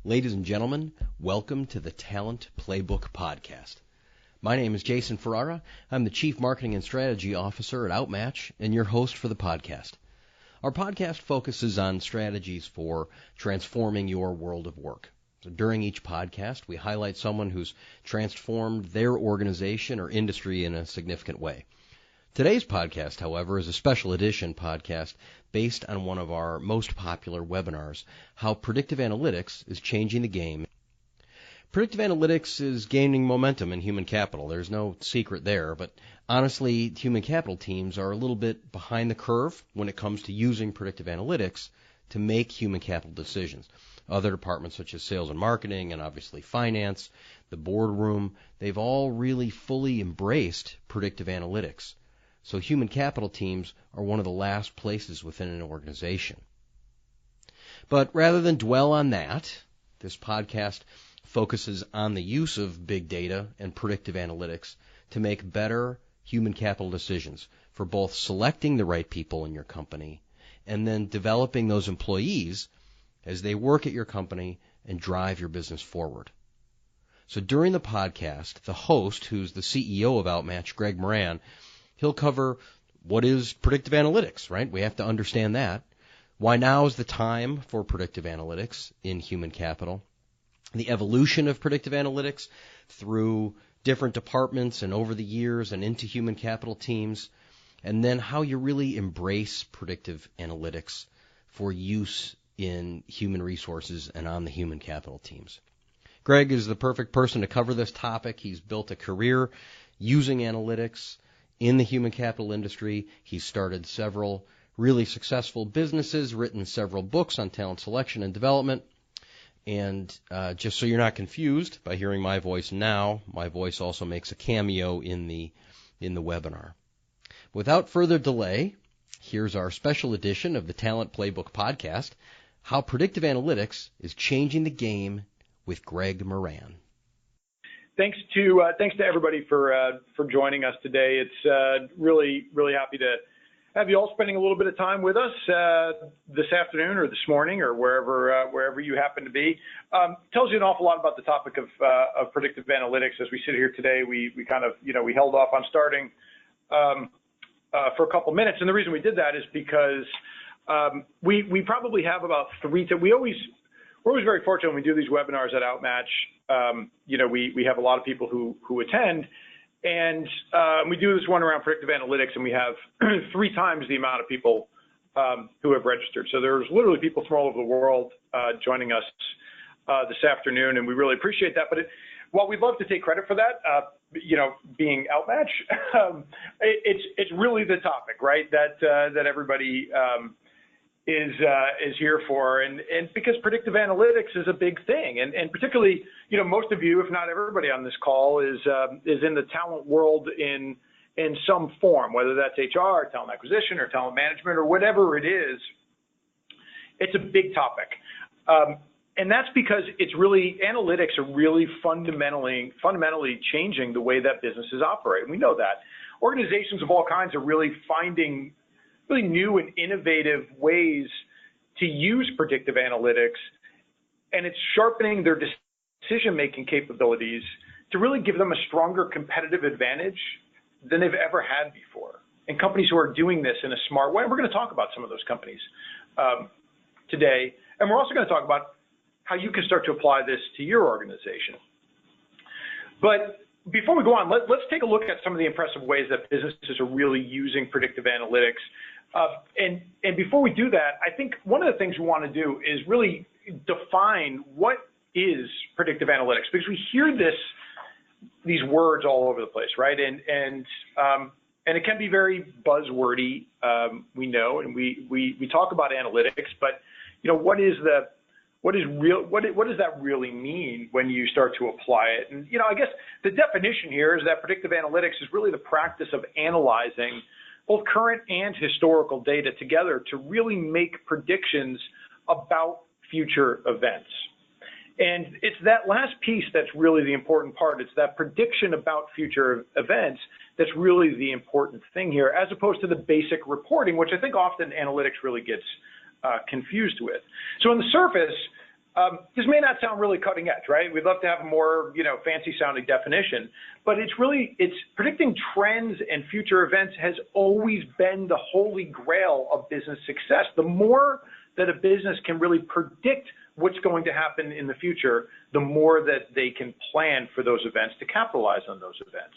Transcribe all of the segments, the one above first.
Ladies and gentlemen, welcome to the Talent Playbook Podcast. My name is Jason Ferrara. I'm the Chief Marketing and Strategy Officer at OutMatch and your host for the podcast. Our podcast focuses on strategies for transforming your world of work. So during each podcast, we highlight someone who's transformed their organization or industry in a significant way. Today's podcast, however, is a special edition podcast based on one of our most popular webinars, How Predictive Analytics is Changing the Game. Predictive Analytics is gaining momentum in human capital. There's no secret there, but honestly, human capital teams are a little bit behind the curve when it comes to using predictive analytics to make human capital decisions. Other departments such as sales and marketing and obviously finance, the boardroom, they've all really fully embraced predictive analytics. So human capital teams are one of the last places within an organization. But rather than dwell on that, this podcast focuses on the use of big data and predictive analytics to make better human capital decisions for both selecting the right people in your company and then developing those employees as they work at your company and drive your business forward. So during the podcast, the host, who's the CEO of OutMatch, Greg Moran, he'll cover what is predictive analytics, right? We have to understand that. Why now is the time for predictive analytics in human capital. The evolution of predictive analytics through different departments and over the years and into human capital teams. And then how you really embrace predictive analytics for use in human resources and on the human capital teams. Greg is the perfect person to cover this topic. He's built a career using analytics in the human capital industry. He's started several really successful businesses, written several books on talent selection and development. And just so you're not confused by hearing my voice now, my voice also makes a cameo in the webinar. Without further delay, here's our special edition of the Talent Playbook Podcast, How Predictive Analytics is Changing the Game with Greg Moran. Thanks to everybody for joining us today. It's really happy to have you all spending a little bit of time with us this afternoon or this morning or wherever you happen to be. Tells you an awful lot about the topic of predictive analytics. As we sit here today, we kind of we held off on starting for a couple minutes, and the reason we did that is because we probably have about we're always very fortunate when we do these webinars at OutMatch. We have a lot of people who attend, and we do this one around predictive analytics, and we have 3 times the amount of people who have registered. So there's literally people from all over the world joining us this afternoon, and we really appreciate that. But while we'd love to take credit for that, being OutMatch, it's really the topic, right? That everybody is here for, and because predictive analytics is a big thing, and particularly, most of you, if not everybody on this call, is in the talent world in some form, whether that's HR, talent acquisition, or talent management, or whatever it is. It's a big topic, and that's because analytics are really fundamentally changing the way that businesses operate. And we know that organizations of all kinds are really finding really new and innovative ways to use predictive analytics, and it's sharpening their decision-making capabilities to really give them a stronger competitive advantage than they've ever had before. And companies who are doing this in a smart way, and we're going to talk about some of those companies today, and we're also going to talk about how you can start to apply this to your organization. But before we go on, let's take a look at some of the impressive ways that businesses are really using predictive analytics. And before we do that, I think one of the things we want to do is really define what is predictive analytics, because we hear these words all over the place, right? And it can be very buzzwordy, we know, and we talk about analytics, but what does that really mean when you start to apply it? And I guess the definition here is that predictive analytics is really the practice of analyzing both current and historical data together to really make predictions about future events. And it's that last piece that's really the important part. It's that prediction about future events that's really the important thing here, as opposed to the basic reporting, which I think often analytics really gets confused with. So on the surface, This may not sound really cutting edge, right? We'd love to have a more, fancy sounding definition, but it's predicting trends and future events has always been the holy grail of business success. The more that a business can really predict what's going to happen in the future, the more that they can plan for those events to capitalize on those events.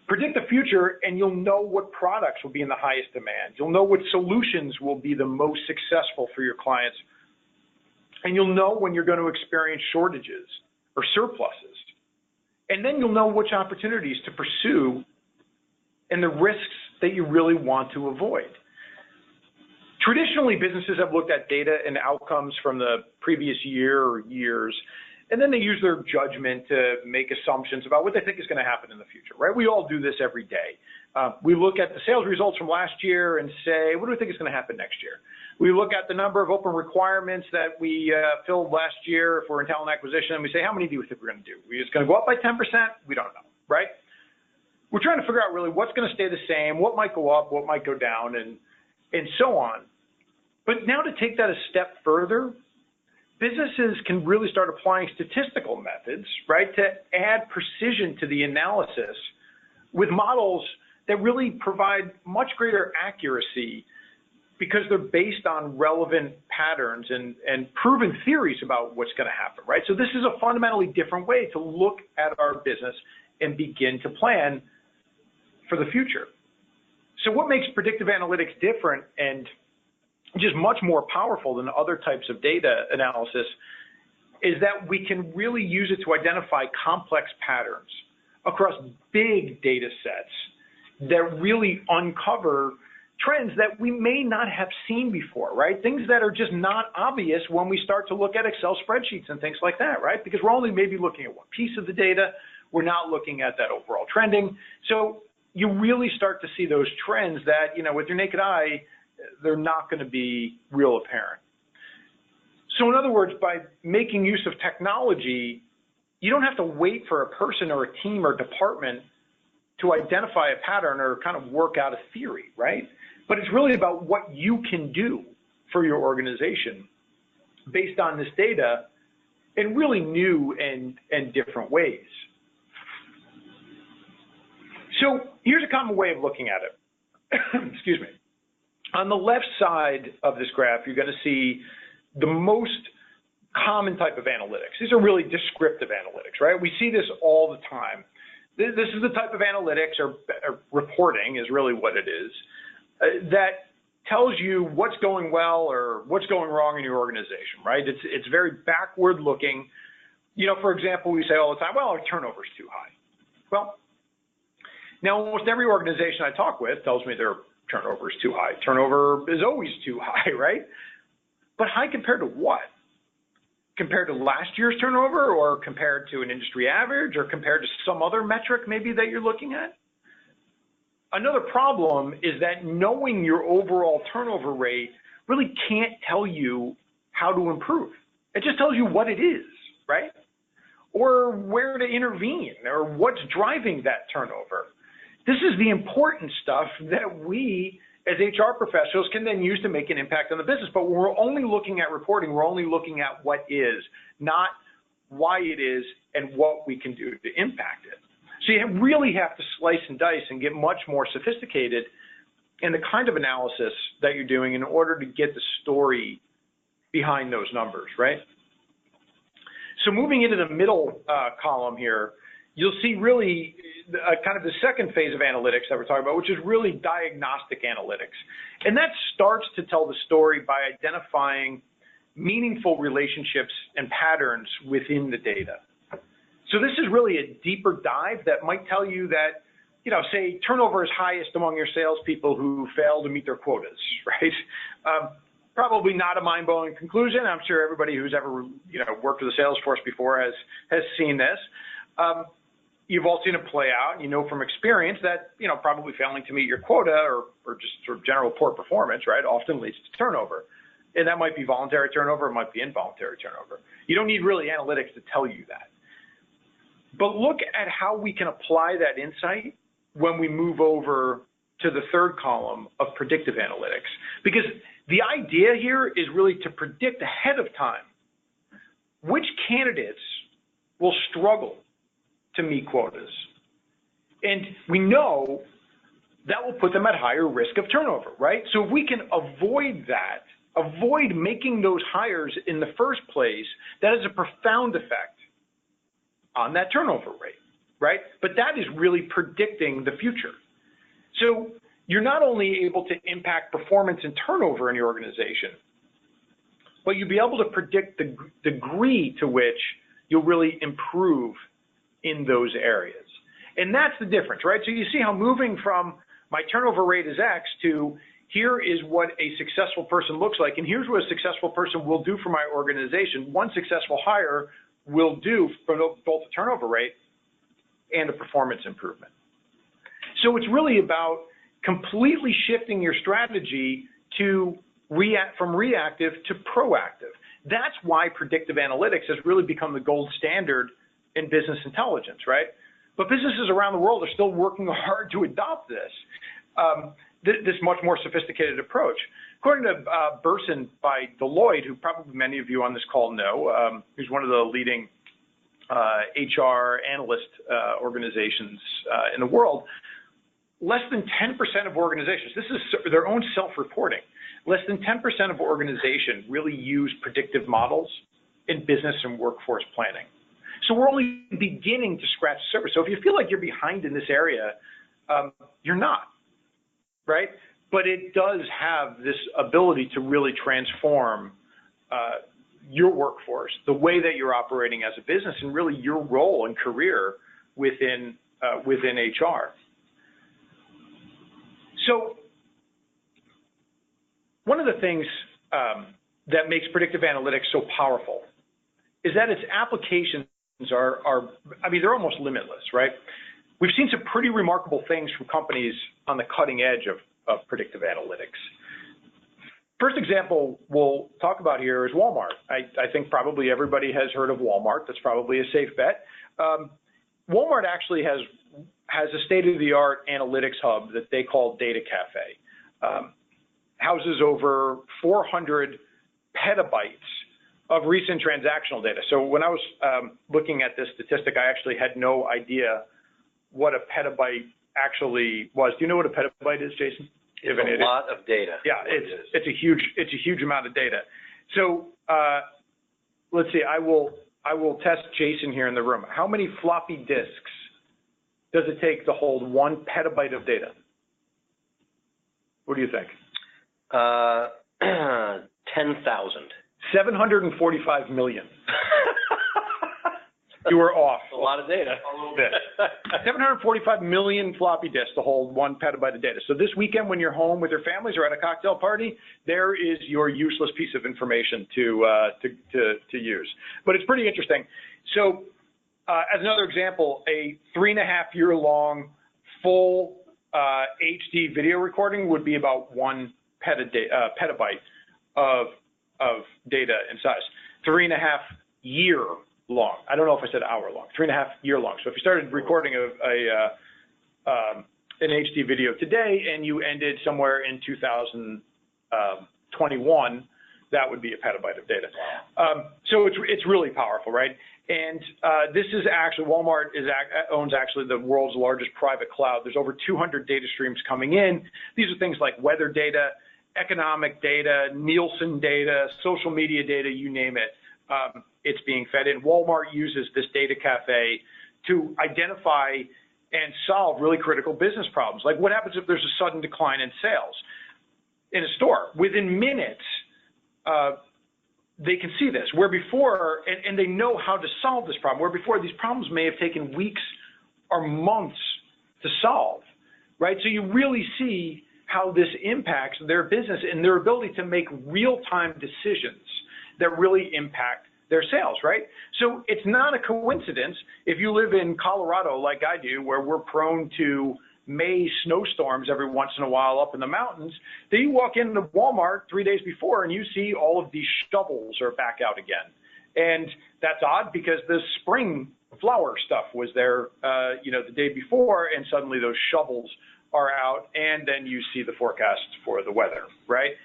Predict the future and you'll know what products will be in the highest demand. You'll know what solutions will be the most successful for your clients. And you'll know when you're going to experience shortages or surpluses. And then you'll know which opportunities to pursue and the risks that you really want to avoid. Traditionally, businesses have looked at data and outcomes from the previous year or years, and then they use their judgment to make assumptions about what they think is going to happen in the future, right? We all do this every day. We look at the sales results from last year and say, what do we think is going to happen next year? We look at the number of open requirements that we filled last year for talent acquisition, and we say, how many do we think we're going to do? We're just going to go up by 10%? We don't know, right? We're trying to figure out really what's going to stay the same, what might go up, what might go down, and so on. But now to take that a step further, businesses can really start applying statistical methods, right, to add precision to the analysis with models that really provide much greater accuracy because they're based on relevant patterns and proven theories about what's going to happen, right? So this is a fundamentally different way to look at our business and begin to plan for the future. So what makes predictive analytics different and just much more powerful than other types of data analysis is that we can really use it to identify complex patterns across big data sets that really uncover trends that we may not have seen before, right? Things that are just not obvious when we start to look at Excel spreadsheets and things like that, right? Because we're only maybe looking at one piece of the data. We're not looking at that overall trending. So you really start to see those trends that, with your naked eye, they're not going to be real apparent. So in other words, by making use of technology, you don't have to wait for a person or a team or department to identify a pattern or kind of work out a theory, right? But it's really about what you can do for your organization based on this data in really new and different ways. So here's a common way of looking at it. Excuse me. On the left side of this graph, you're going to see the most common type of analytics. These are really descriptive analytics, right? We see this all the time. This is the type of analytics or reporting is really what it is that tells you what's going well or what's going wrong in your organization, right? It's very backward looking. For example, we say all the time, well, our turnover is too high. Well, now almost every organization I talk with tells me their turnover is too high. Turnover is always too high, right? But high compared to what? Compared to last year's turnover or compared to an industry average or compared to some other metric maybe that you're looking at? Another problem is that knowing your overall turnover rate really can't tell you how to improve. It just tells you what it is, right? Or where to intervene or what's driving that turnover. This is the important stuff that we as HR professionals can then use to make an impact on the business. But when we're only looking at reporting, we're only looking at what is, not why it is and what we can do to impact it. So you really have to slice and dice and get much more sophisticated in the kind of analysis that you're doing in order to get the story behind those numbers, right? So moving into the middle column here, you'll see really kind of the second phase of analytics that we're talking about, which is really diagnostic analytics. And that starts to tell the story by identifying meaningful relationships and patterns within the data. So this is really a deeper dive that might tell you that, say turnover is highest among your salespeople who fail to meet their quotas, right? Probably not a mind-blowing conclusion. I'm sure everybody who's ever, worked with a sales force before has seen this. You've all seen it play out. You know from experience that, probably failing to meet your quota or just sort of general poor performance, right, often leads to turnover. And that might be voluntary turnover. It might be involuntary turnover. You don't need really analytics to tell you that. But look at how we can apply that insight when we move over to the third column of predictive analytics. Because the idea here is really to predict ahead of time which candidates will struggle to meet quotas. And we know that will put them at higher risk of turnover, right? So if we can avoid that, avoid making those hires in the first place, that has a profound effect on that turnover rate, right? But that is really predicting the future. So you're not only able to impact performance and turnover in your organization, but you'll be able to predict the degree to which you'll really improve in those areas. And that's the difference, right? So you see how moving from my turnover rate is X to here is what a successful person looks like, and here's what a successful person will do for my organization. One successful hire will do for both the turnover rate and a performance improvement. So it's really about completely shifting your strategy to from reactive to proactive. That's why predictive analytics has really become the gold standard in business intelligence, right? But businesses around the world are still working hard to adopt this much more sophisticated approach. According to Burson by Deloitte, who probably many of you on this call know, who's one of the leading HR analyst organizations in the world, less than 10% of organizations, this is their own self-reporting, less than 10% of organizations really use predictive models in business and workforce planning. So we're only beginning to scratch the surface. So if you feel like you're behind in this area, you're not, right? But it does have this ability to really transform your workforce, the way that you're operating as a business, and really your role and career within HR. So one of the things that makes predictive analytics so powerful is that its applications are they're almost limitless, right? We've seen some pretty remarkable things from companies on the cutting edge of predictive analytics. First example we'll talk about here is Walmart. I think probably everybody has heard of Walmart. That's probably a safe bet. Walmart actually has a state-of-the-art analytics hub that they call Data Cafe. Houses over 400 petabytes of recent transactional data. So when I was looking at this statistic, I actually had no idea what a petabyte actually was. Do you know what a petabyte is, Jason? It's a lot of data. Yeah, it's a huge amount of data. So let's see. I will test Jason here in the room. How many floppy disks does it take to hold 1 petabyte of data? What do you think? 10,000. 745 million. You were off. A lot of data. A little bit. 745 million floppy disks to hold 1 petabyte of data. So this weekend when you're home with your families or at a cocktail party, there is your useless piece of information to use. But it's pretty interesting. So as another example, a 3.5-year-long full HD video recording would be about 1 petabyte of data in size. 3.5-year long. I don't know if I said hour long. 3.5-year long. So if you started recording an HD video today and you ended somewhere in 2021, that would be a petabyte of data. So it's really powerful, right? And this is actually, Walmart owns actually the world's largest private cloud. There's over 200 data streams coming in. These are things like weather data, economic data, Nielsen data, social media data, you name it. It's being fed in. Walmart uses this data cafe to identify and solve really critical business problems. Like what happens if there's a sudden decline in sales in a store? Within minutes, they can see this, where before, and they know how to solve this problem, where before these problems may have taken weeks or months to solve, right? So you really see how this impacts their business and their ability to make real-time decisions that really impact their sales, right? So it's not a coincidence if you live in Colorado like I do, where we're prone to May snowstorms every once in a while up in the mountains, that you walk into Walmart 3 days before and you see all of these shovels are back out again. And that's odd because the spring flower stuff was there, the day before, and suddenly those shovels are out, and then you see the forecast for the weather, right?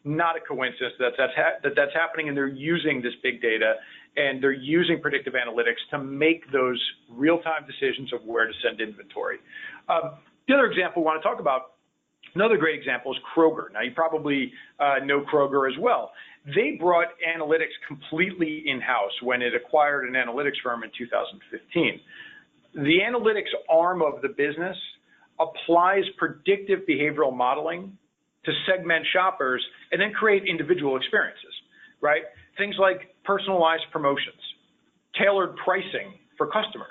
Not a coincidence that that's happening, and they're using this big data. and they're using predictive analytics to make those real-time decisions of where to send inventory. The other example we want to talk about, another great example is Kroger. Now, you probably know Kroger as well. They brought analytics completely in-house when it acquired an analytics firm in 2015. The analytics arm of the business applies predictive behavioral modeling to segment shoppers and then create individual experiences, right? Things like personalized promotions, tailored pricing for customers.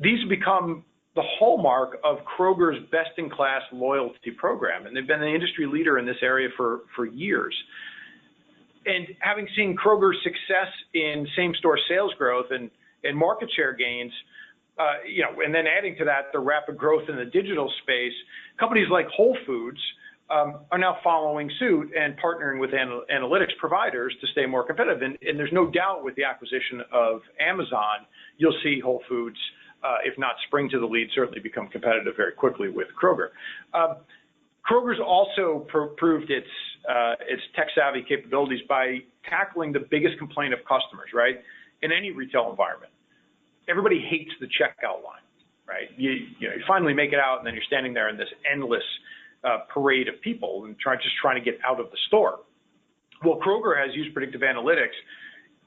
These become the hallmark of Kroger's best-in-class loyalty program, and they've been the industry leader in this area for years. And having seen Kroger's success in same-store sales growth and market share gains, and then adding to that the rapid growth in the digital space, companies like Whole Foods are now following suit and partnering with analytics providers to stay more competitive. And there's no doubt with the acquisition of Amazon, you'll see Whole Foods, if not spring to the lead, certainly become competitive very quickly with Kroger. Kroger's also proved its tech-savvy capabilities by tackling the biggest complaint of customers, right, in any retail environment. Everybody hates the checkout line, right? You finally make it out, and then you're standing there in this endless parade of people and just trying to get out of the store. Well, Kroger has used predictive analytics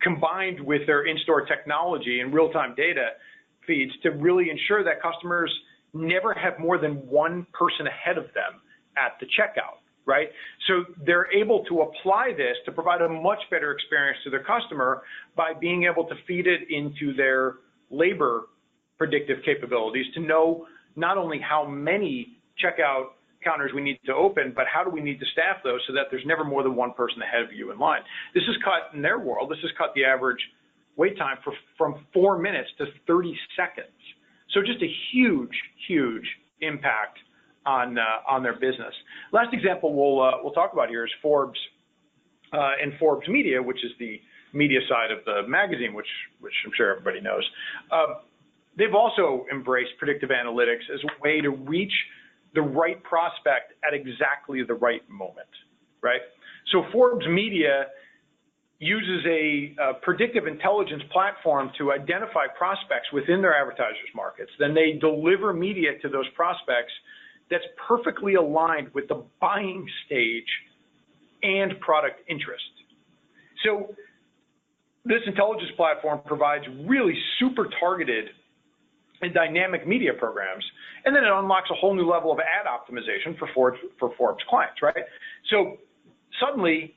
combined with their in-store technology and real-time data feeds to really ensure that customers never have more than one person ahead of them at the checkout, right? So they're able to apply this to provide a much better experience to their customer by being able to feed it into their labor predictive capabilities to know not only how many checkout counters we need to open, but how do we need to staff those so that there's never more than one person ahead of you in line. This has cut, in their world, this has cut the average wait time from 4 minutes to 30 seconds. So just a huge, huge impact on their business. Last example we'll talk about here is Forbes and Forbes Media, which is the media side of the magazine, which I'm sure everybody knows. They've also embraced predictive analytics as a way to reach the right prospect at exactly the right moment, right? So Forbes Media uses a predictive intelligence platform to identify prospects within their advertisers' markets. Then they deliver media to those prospects that's perfectly aligned with the buying stage and product interest. So this intelligence platform provides really super targeted and dynamic media programs, and then it unlocks a whole new level of ad optimization for Forbes clients, right? So suddenly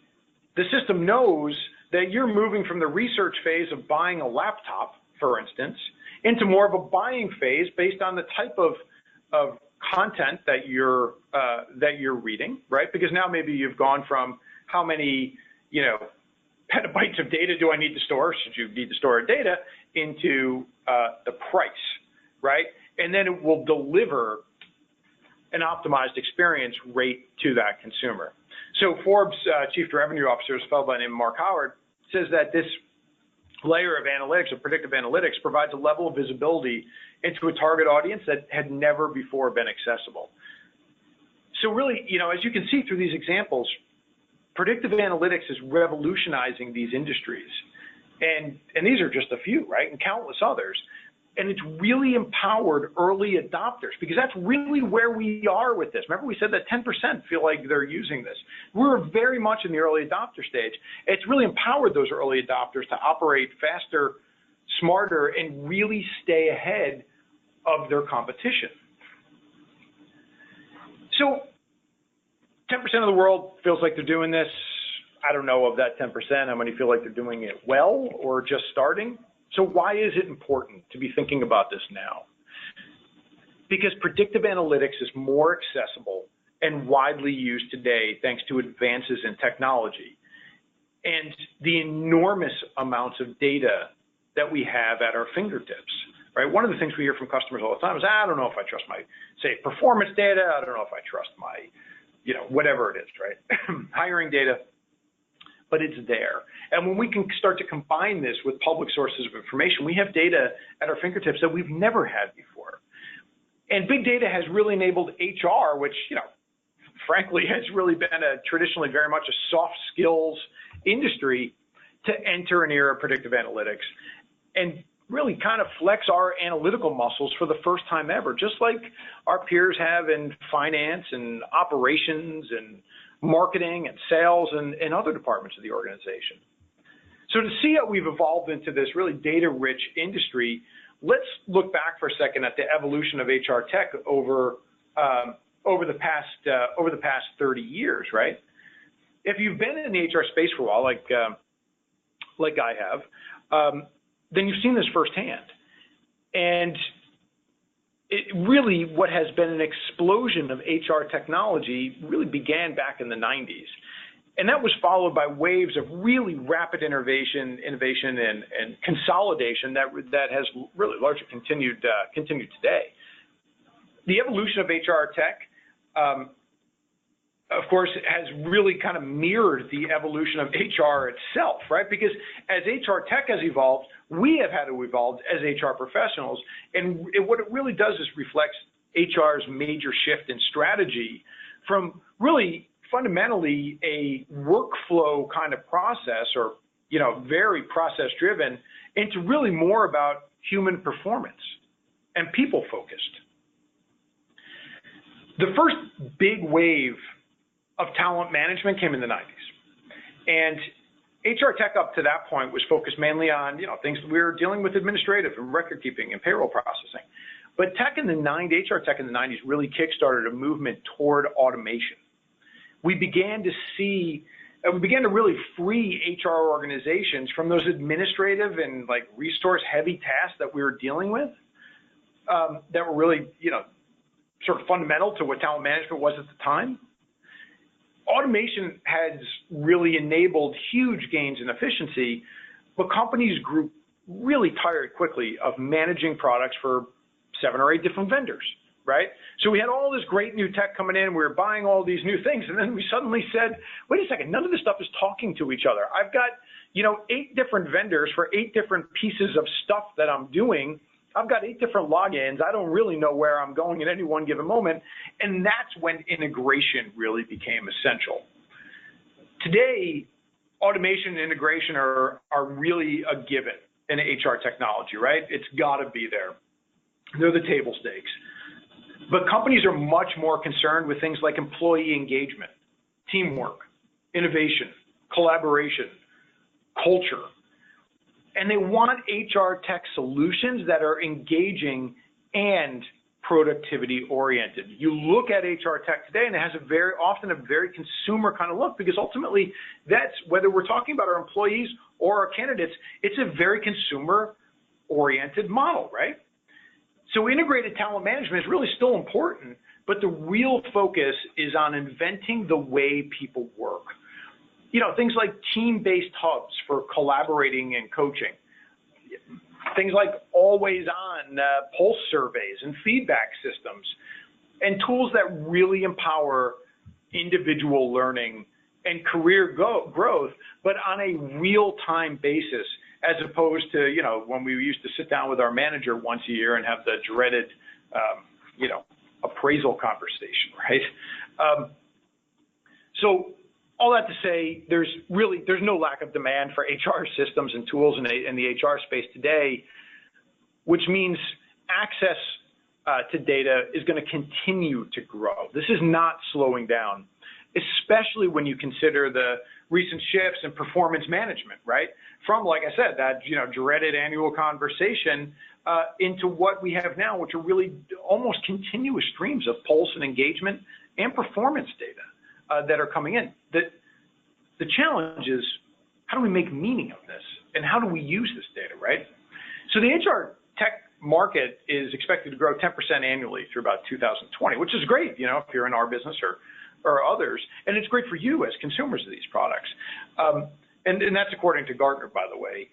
the system knows that you're moving from the research phase of buying a laptop, for instance, into more of a buying phase based on the type of content that you're reading, right? Because now maybe you've gone from how many, petabytes of data do I need to store, should you need to store data, into the price, right? And then it will deliver an optimized experience rate to that consumer. So Forbes Chief Revenue Officer, a fellow by the name of Mark Howard, says that this layer of analytics, of predictive analytics, provides a level of visibility into a target audience that had never before been accessible. So really, as you can see through these examples, predictive analytics is revolutionizing these industries. And these are just a few, right, and countless others. And it's really empowered early adopters, because that's really where we are with this. Remember, we said that 10% feel like they're using this. We're very much in the early adopter stage. It's really empowered those early adopters to operate faster, smarter, and really stay ahead of their competition. So 10% of the world feels like they're doing this. I don't know of that 10%, how many feel like they're doing it well or just starting. So why is it important to be thinking about this now? Because predictive analytics is more accessible and widely used today thanks to advances in technology and the enormous amounts of data that we have at our fingertips, right? One of the things we hear from customers all the time is, I don't know if I trust my, say, performance data. I don't know if I trust my, whatever it is, right? Hiring data. But it's there. And when we can start to combine this with public sources of information, we have data at our fingertips that we've never had before. And big data has really enabled HR, which, frankly, has really been traditionally very much a soft skills industry, to enter an era of predictive analytics and really kind of flex our analytical muscles for the first time ever, just like our peers have in finance and operations and marketing and sales and other departments of the organization. So to see how we've evolved into this really data-rich industry, let's look back for a second at the evolution of HR tech over the past 30 years, right? If you've been in the HR space for a while, like I have, then you've seen this firsthand. And what has been an explosion of HR technology really began back in the 90s. And that was followed by waves of really rapid innovation and consolidation that has really largely continued today. The evolution of HR tech, of course, has really kind of mirrored the evolution of HR itself, right? Because as HR tech has evolved, we have had to evolve as HR professionals. And what it really does is reflects HR's major shift in strategy from really fundamentally a workflow kind of process or, very process driven into really more about human performance and people focused. The first big wave of talent management came in the 90s. And HR tech up to that point was focused mainly on, things we were dealing with administrative and record keeping and payroll processing. But HR tech in the 90s really kickstarted a movement toward automation. We began to really free HR organizations from those administrative and resource heavy tasks that we were dealing with that were really, sort of fundamental to what talent management was at the time. Automation has really enabled huge gains in efficiency, but companies grew really tired quickly of managing products for 7 or 8 different vendors, right? So we had all this great new tech coming in, we were buying all these new things, and then we suddenly said, wait a second, none of this stuff is talking to each other. I've got, 8 different vendors for 8 different pieces of stuff that I'm doing. I've got 8 different logins. I don't really know where I'm going at any one given moment. And that's when integration really became essential. Today, automation and integration are really a given in HR technology, right? It's got to be there. They're the table stakes. But companies are much more concerned with things like employee engagement, teamwork, innovation, collaboration, culture. And they want HR tech solutions that are engaging and productivity oriented. You look at HR tech today and it has often a very consumer kind of look, because ultimately that's, whether we're talking about our employees or our candidates, it's a very consumer oriented model, right? So integrated talent management is really still important, but the real focus is on inventing the way people work. Things like team-based hubs for collaborating and coaching. Things like always-on pulse surveys and feedback systems, and tools that really empower individual learning and career growth, but on a real-time basis, as opposed to, when we used to sit down with our manager once a year and have the dreaded, appraisal conversation, right? So all that to say, there's no lack of demand for HR systems and tools in the HR space today, which means access to data is going to continue to grow. This is not slowing down, especially when you consider the recent shifts in performance management, right? From, like I said, that dreaded annual conversation into what we have now, which are really almost continuous streams of pulse and engagement and performance data that are coming in. The challenge is, how do we make meaning of this, and how do we use this data, right? So the HR tech market is expected to grow 10% annually through about 2020, which is great, if you're in our business or others, and it's great for you as consumers of these products. And that's according to Gartner, by the way.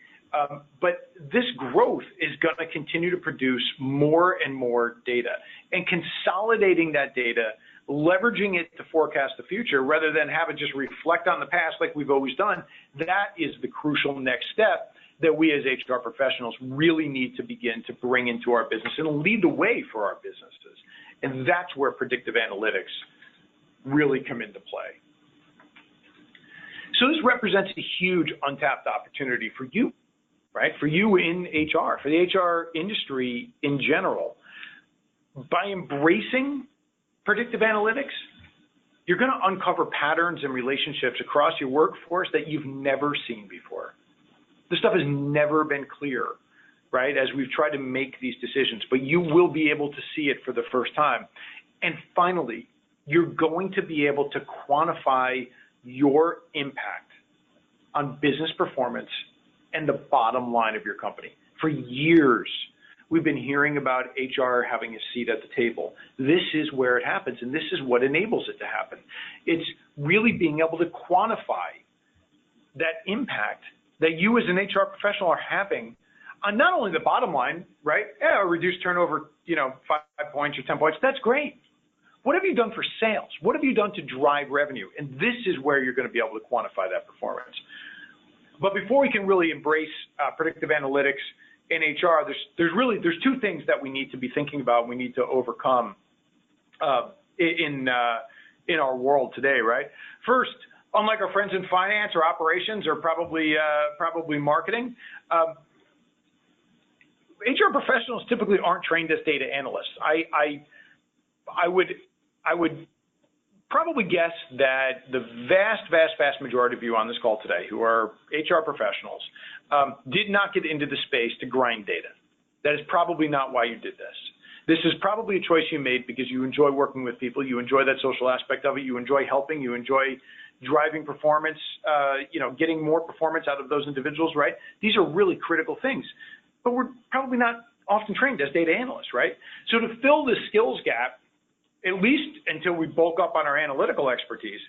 But this growth is going to continue to produce more and more data, and consolidating that data, leveraging it to forecast the future rather than have it just reflect on the past like we've always done, that is the crucial next step that we as HR professionals really need to begin to bring into our business and lead the way for our businesses. And that's where predictive analytics really come into play. So this represents a huge untapped opportunity for you, right? For you in HR, for the HR industry in general. By embracing predictive analytics, you're going to uncover patterns and relationships across your workforce that you've never seen before. This stuff has never been clear, right, as we've tried to make these decisions, but you will be able to see it for the first time. And finally, you're going to be able to quantify your impact on business performance and the bottom line of your company. For years, we've been hearing about HR having a seat at the table. This is where it happens, and this is what enables it to happen. It's really being able to quantify that impact that you as an HR professional are having on not only the bottom line, right? Yeah, reduced turnover, 5 points or 10 points. That's great. What have you done for sales? What have you done to drive revenue? And this is where you're going to be able to quantify that performance. But before we can really embrace predictive analytics in HR, there's two things that we need to be thinking about. We need to overcome in our world today, right? First, unlike our friends in finance or operations or probably marketing, HR professionals typically aren't trained as data analysts. I would probably guess that the vast majority of you on this call today who are HR professionals did not get into the space to grind data. That is probably not why you did this. This is probably a choice you made because you enjoy working with people, you enjoy that social aspect of it, you enjoy helping, you enjoy driving performance, getting more performance out of those individuals, right? These are really critical things, but we're probably not often trained as data analysts, right? So to fill this skills gap, at least until we bulk up on our analytical expertise,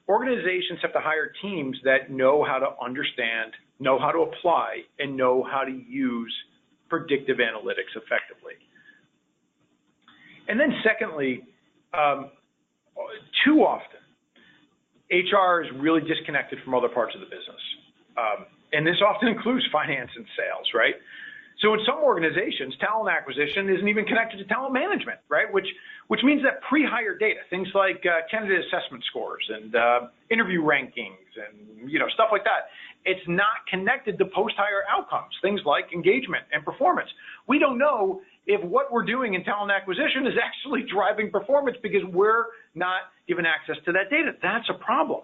organizations have to hire teams that know how to understand, know how to apply, and know how to use predictive analytics effectively. And then secondly, too often, HR is really disconnected from other parts of the business. And this often includes finance and sales, right? So in some organizations, talent acquisition isn't even connected to talent management, right? Which means that pre-hire data, things like candidate assessment scores and interview rankings and stuff like that, it's not connected to post-hire outcomes, things like engagement and performance. We don't know if what we're doing in talent acquisition is actually driving performance because we're not given access to that data. That's a problem.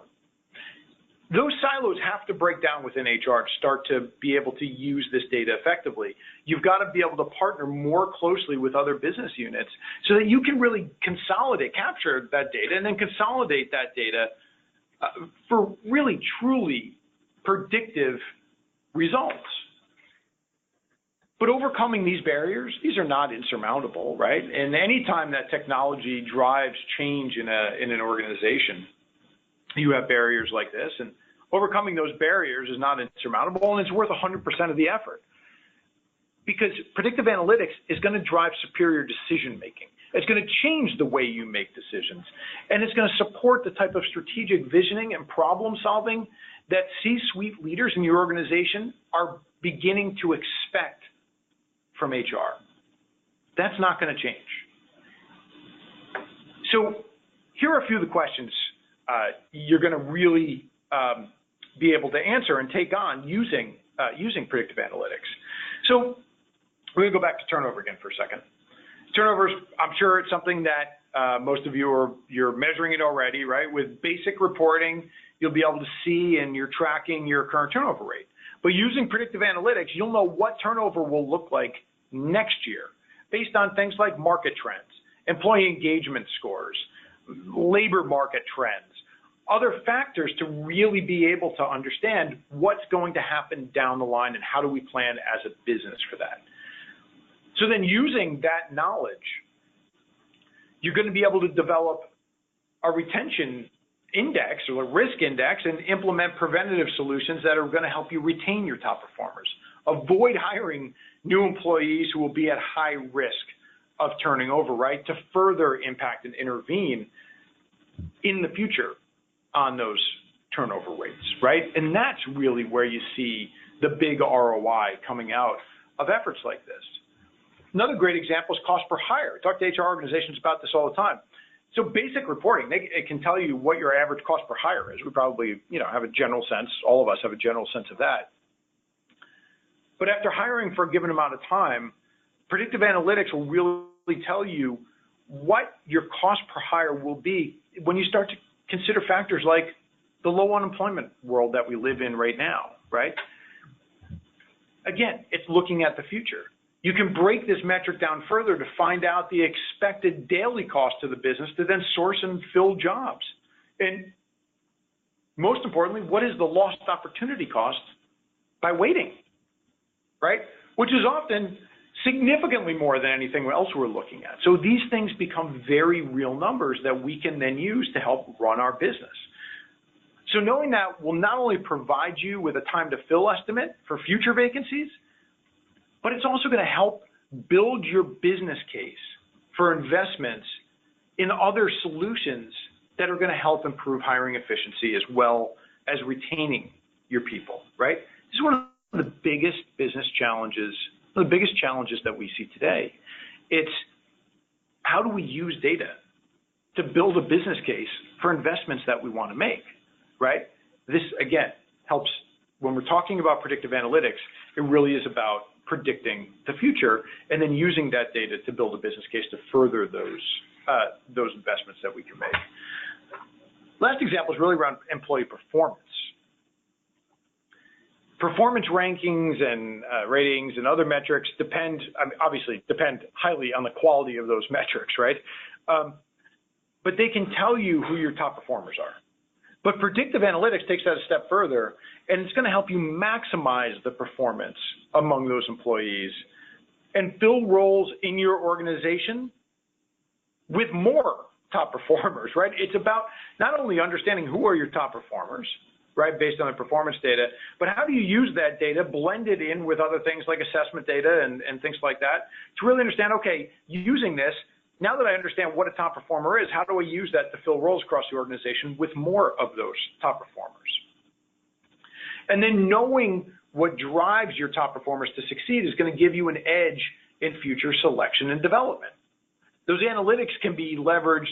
Those silos have to break down within HR to start to be able to use this data effectively. You've got to be able to partner more closely with other business units so that you can really capture that data, and then consolidate that data for really, truly predictive results. But overcoming these barriers, these are not insurmountable, right? And any time that technology drives change in an organization, you have barriers like this, and overcoming those barriers is not insurmountable, and it's worth 100% of the effort. Because predictive analytics is going to drive superior decision making. It's going to change the way you make decisions, and it's going to support the type of strategic visioning and problem solving that C-suite leaders in your organization are beginning to expect from HR. That's not going to change. So here are a few of the questions you're going to really be able to answer and take on using predictive analytics. So we're going to go back to turnover again for a second. Turnovers, I'm sure it's something that most of you're measuring it already, right? With basic reporting, you'll be able to see and you're tracking your current turnover rate. But using predictive analytics, you'll know what turnover will look like next year based on things like market trends, employee engagement scores, labor market trends, other factors to really be able to understand what's going to happen down the line and how do we plan as a business for that. So then using that knowledge, you're going to be able to develop a retention index or a risk index and implement preventative solutions that are going to help you retain your top performers. Avoid hiring new employees who will be at high risk of turning over, right, to further impact and intervene in the future on those turnover rates, right? And that's really where you see the big ROI coming out of efforts like this. Another great example is cost per hire. I talk to HR organizations about this all the time. So basic reporting, it can tell you what your average cost per hire is. We probably, have a general sense. All of us have a general sense of that. But after hiring for a given amount of time, predictive analytics will really tell you what your cost per hire will be when you start to consider factors like the low unemployment world that we live in right now, right? Again, it's looking at the future. You can break this metric down further to find out the expected daily cost to the business to then source and fill jobs. And most importantly, what is the lost opportunity cost by waiting, right? Which is often significantly more than anything else we're looking at. So these things become very real numbers that we can then use to help run our business. So knowing that will not only provide you with a time to fill estimate for future vacancies, but it's also going to help build your business case for investments in other solutions that are going to help improve hiring efficiency as well as retaining your people, right? This is one of the biggest business challenges, one of the biggest challenges that we see today. It's how do we use data to build a business case for investments that we want to make, right? This, again, helps when we're talking about predictive analytics. It really is about predicting the future and then using that data to build a business case to further those investments that we can make. Last example is really around employee performance. Performance rankings and ratings and other metrics obviously depend highly on the quality of those metrics, right? But they can tell you who your top performers are. But predictive analytics takes that a step further, and it's going to help you maximize the performance among those employees and fill roles in your organization with more top performers, right? It's about not only understanding who are your top performers, right, based on the performance data, but how do you use that data, blend it in with other things like assessment data and things like that to really understand, okay, using this, now that I understand what a top performer is, how do I use that to fill roles across the organization with more of those top performers? And then knowing what drives your top performers to succeed is going to give you an edge in future selection and development. Those analytics can be leveraged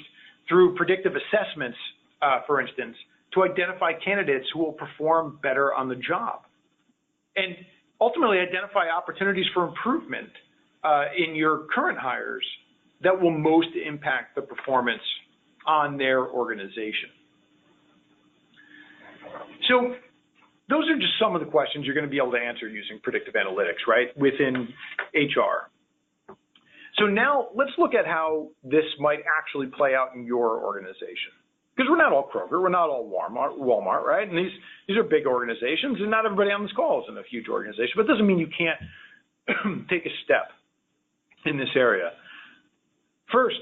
through predictive assessments, for instance, to identify candidates who will perform better on the job and ultimately identify opportunities for improvement in your current hires that will most impact the performance on their organization. So those are just some of the questions you're going to be able to answer using predictive analytics, right, within HR. So now let's look at how this might actually play out in your organization. Because we're not all Kroger, we're not all Walmart, right? And these are big organizations, and not everybody on this call is in a huge organization. But it doesn't mean you can't take a step in this area. First,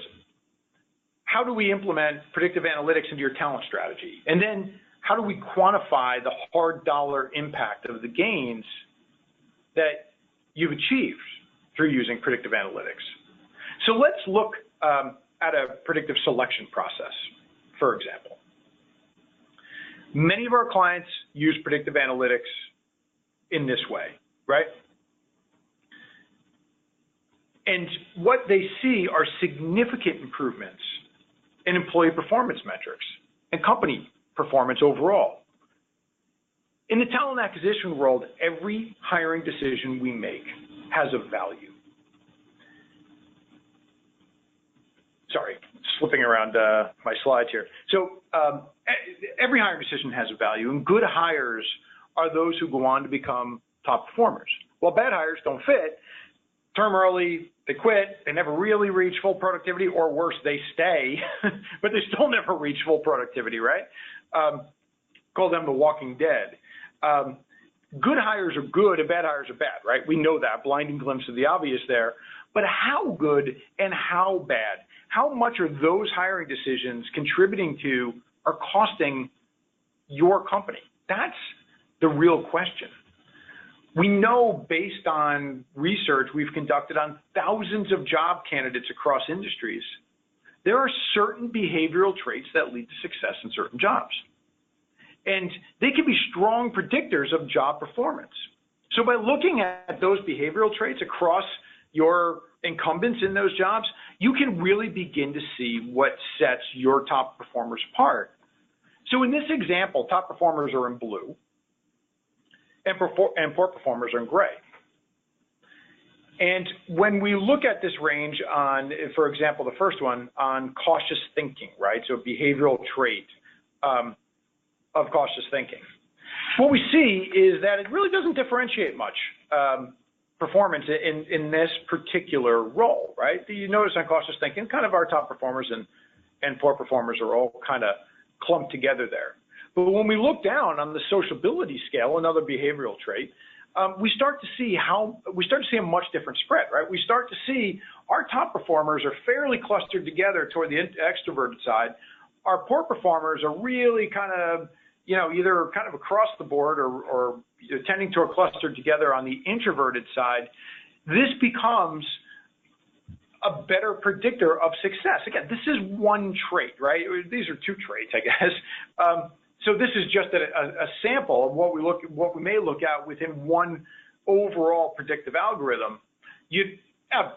how do we implement predictive analytics into your talent strategy? And then how do we quantify the hard dollar impact of the gains that you've achieved through using predictive analytics? So let's look at a predictive selection process, for example. Many of our clients use predictive analytics in this way, right? And what they see are significant improvements in employee performance metrics and company performance overall. In the talent acquisition world, every hiring decision we make has a value. Sorry, slipping around my slides here. So every hiring decision has a value, and good hires are those who go on to become top performers. While bad hires don't fit, term early, they quit, they never really reach full productivity, or worse, they stay, but they still never reach full productivity, right? Call them the walking dead. Good hires are good and bad hires are bad, right? We know that, blinding glimpse of the obvious there. But how good and how bad? How much are those hiring decisions contributing to or costing your company? That's the real question. We know, based on research we've conducted on thousands of job candidates across industries, there are certain behavioral traits that lead to success in certain jobs. And they can be strong predictors of job performance. So by looking at those behavioral traits across your incumbents in those jobs, you can really begin to see what sets your top performers apart. So in this example, top performers are in blue and poor performers are in gray. And when we look at this range on, for example, the first one on cautious thinking, right? So behavioral trait of cautious thinking. What we see is that it really doesn't differentiate much performance in this particular role, right? You notice on cautious thinking, kind of our top performers and poor performers are all kind of clumped together there. But when we look down on the sociability scale, another behavioral trait, we start to see a much different spread, right? We start to see our top performers are fairly clustered together toward the extroverted side. Our poor performers are really kind of, either kind of across the board or tending toward clustered together on the introverted side. This becomes a better predictor of success. Again, this is one trait, right? These are two traits, I guess. So this is just a sample of what we may look at within one overall predictive algorithm. You have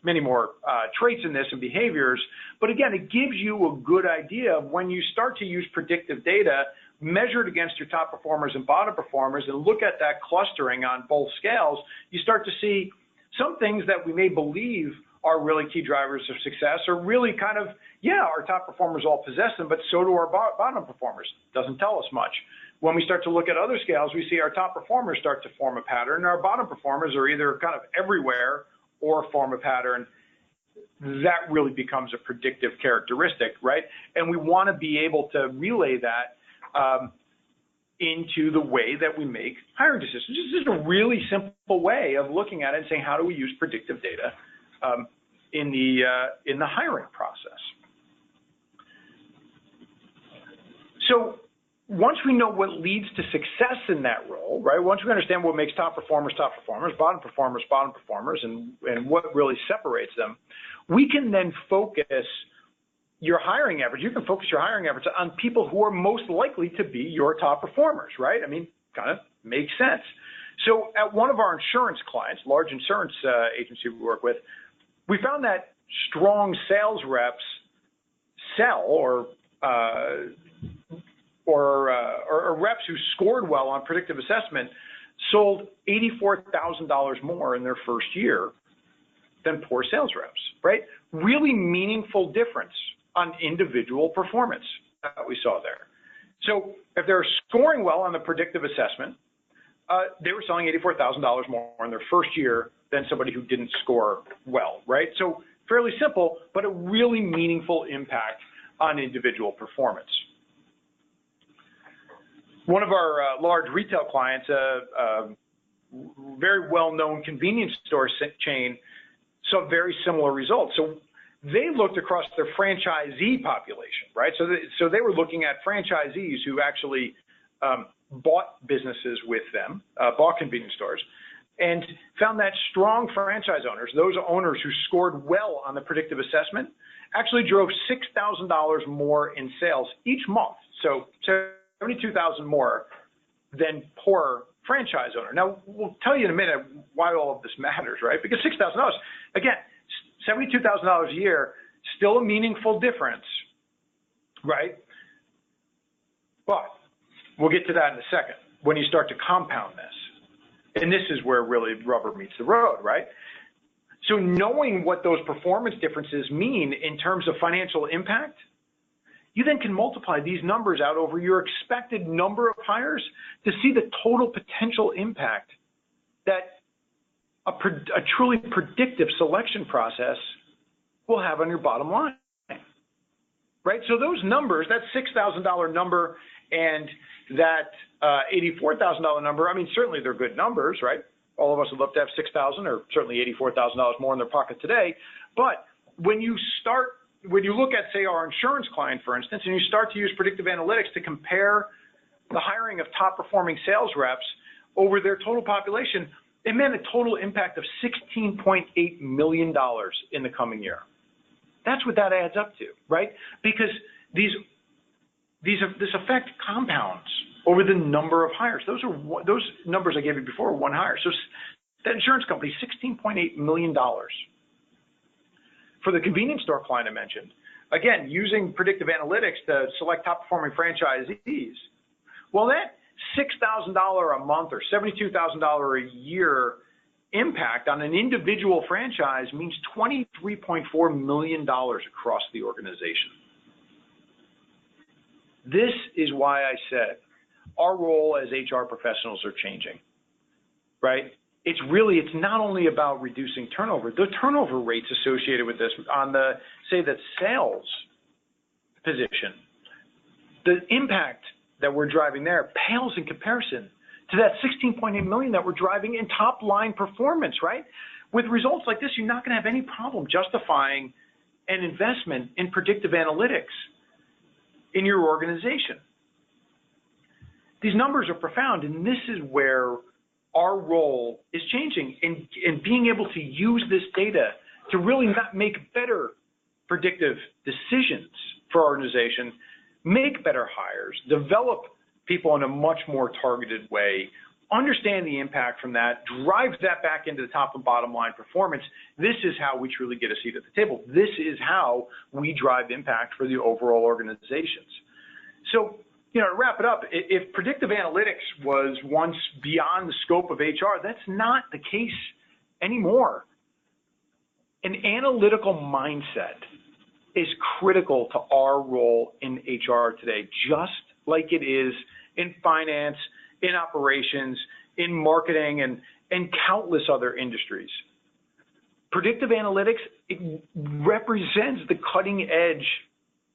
many more traits in this and behaviors, but again, it gives you a good idea of when you start to use predictive data measured against your top performers and bottom performers and look at that clustering on both scales, you start to see some things that we may believe are really key drivers of success are really kind of, our top performers all possess them, but so do our bottom performers. Doesn't tell us much. When we start to look at other scales, we see our top performers start to form a pattern, and our bottom performers are either kind of everywhere or form a pattern. That really becomes a predictive characteristic, right? And we want to be able to relay that into the way that we make hiring decisions. This is a really simple way of looking at it and saying, how do we use predictive data in the hiring process? So once we know what leads to success in that role, right? Once we understand what makes top performers, bottom performers, and what really separates them, we can then focus your hiring efforts. You can focus your hiring efforts on people who are most likely to be your top performers, right? I mean, kind of makes sense. So at one of our insurance clients, large insurance agency we work with, we found that strong sales reps sell or reps who scored well on predictive assessment sold $84,000 more in their first year than poor sales reps, right? Really meaningful difference on individual performance that we saw there. So if they're scoring well on the predictive assessment, they were selling $84,000 more in their first year than somebody who didn't score well, right? So fairly simple, but a really meaningful impact on individual performance. One of our large retail clients, a very well-known convenience store chain, saw very similar results. So they looked across their franchisee population, right? So they were looking at franchisees who actually bought businesses with them, bought convenience stores, and found that strong franchise owners, those owners who scored well on the predictive assessment, actually drove $6,000 more in sales each month. So $72,000 more than poor franchise owner. Now, we'll tell you in a minute why all of this matters, right? Because $6,000, again, $72,000 a year, still a meaningful difference, right? But we'll get to that in a second when you start to compound this. And this is where really rubber meets the road, right? So knowing what those performance differences mean in terms of financial impact, you then can multiply these numbers out over your expected number of hires to see the total potential impact that a truly predictive selection process will have on your bottom line, right? So those numbers, that $6,000 number and that $84,000 number, I mean, certainly they're good numbers, right? All of us would love to have $6,000 or certainly $84,000 more in their pocket today. But when you look at, say, our insurance client, for instance, and you start to use predictive analytics to compare the hiring of top performing sales reps over their total population, it meant a total impact of $16.8 million in the coming year. That's what that adds up to, right? Because this effect compounds over the number of hires. Those numbers I gave you before were one hire. So That insurance company, $16.8 million. For the convenience store client I mentioned, again, using predictive analytics to select top-performing franchisees, well, that $6,000 a month or $72,000 a year impact on an individual franchise means $23.4 million across the organization. This is why I said our role as HR professionals are changing, right? It's not only about reducing turnover. The turnover rates associated with this on the, say, the sales position, the impact that we're driving there pales in comparison to that $16.8 million that we're driving in top-line performance, right? With results like this, you're not going to have any problem justifying an investment in predictive analytics in your organization. These numbers are profound, and this is where our role is changing in being able to use this data to really not make better predictive decisions for our organization, make better hires, develop people in a much more targeted way, understand the impact from that, drive that back into the top and bottom line performance. This is how we truly get a seat at the table. This is how we drive impact for the overall organizations. So, to wrap it up, if predictive analytics was once beyond the scope of HR, that's not the case anymore. An analytical mindset is critical to our role in HR today, just like it is in finance, in operations, in marketing, and countless other industries. Predictive analytics, it represents the cutting edge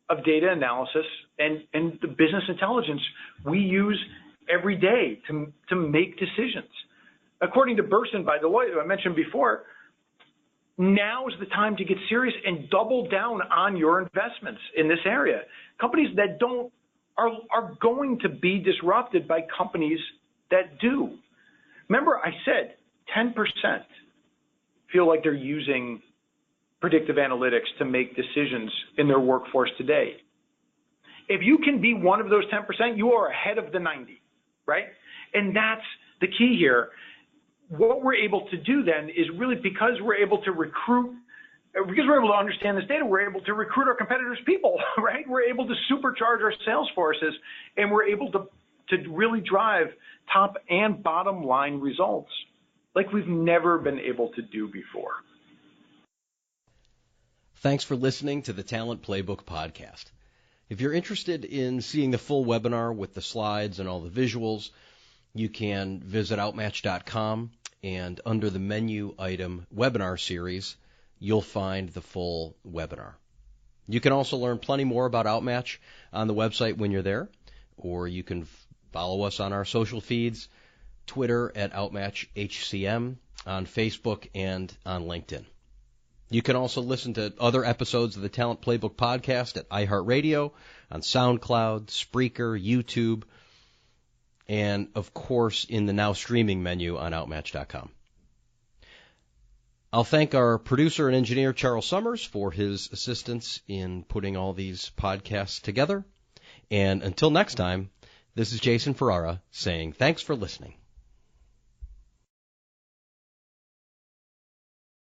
of data analysis and the business intelligence we use every day to make decisions. According to Burson by Deloitte, who I mentioned before, now is the time to get serious and double down on your investments in this area. Companies that don't are going to be disrupted by companies that do. Remember, I said 10% feel like they're using predictive analytics to make decisions in their workforce today. If you can be one of those 10%, you are ahead of the 90, right? And that's the key here. What we're able to do then is really because we're able to recruit, because we're able to understand this data, we're able to recruit our competitors' people, right? We're able to supercharge our sales forces, and we're able to really drive top and bottom line results like we've never been able to do before. Thanks for listening to the Talent Playbook podcast. If you're interested in seeing the full webinar with the slides and all the visuals, you can visit OutMatch.com, and under the menu item Webinar Series, you'll find the full webinar. You can also learn plenty more about OutMatch on the website when you're there, or you can follow us on our social feeds, Twitter at OutMatchHCM, on Facebook, and on LinkedIn. You can also listen to other episodes of the Talent Playbook podcast at iHeartRadio, on SoundCloud, Spreaker, YouTube, and, of course, in the now streaming menu on OutMatch.com. I'll thank our producer and engineer, Charles Summers, for his assistance in putting all these podcasts together. And until next time, this is Jason Ferrara saying thanks for listening.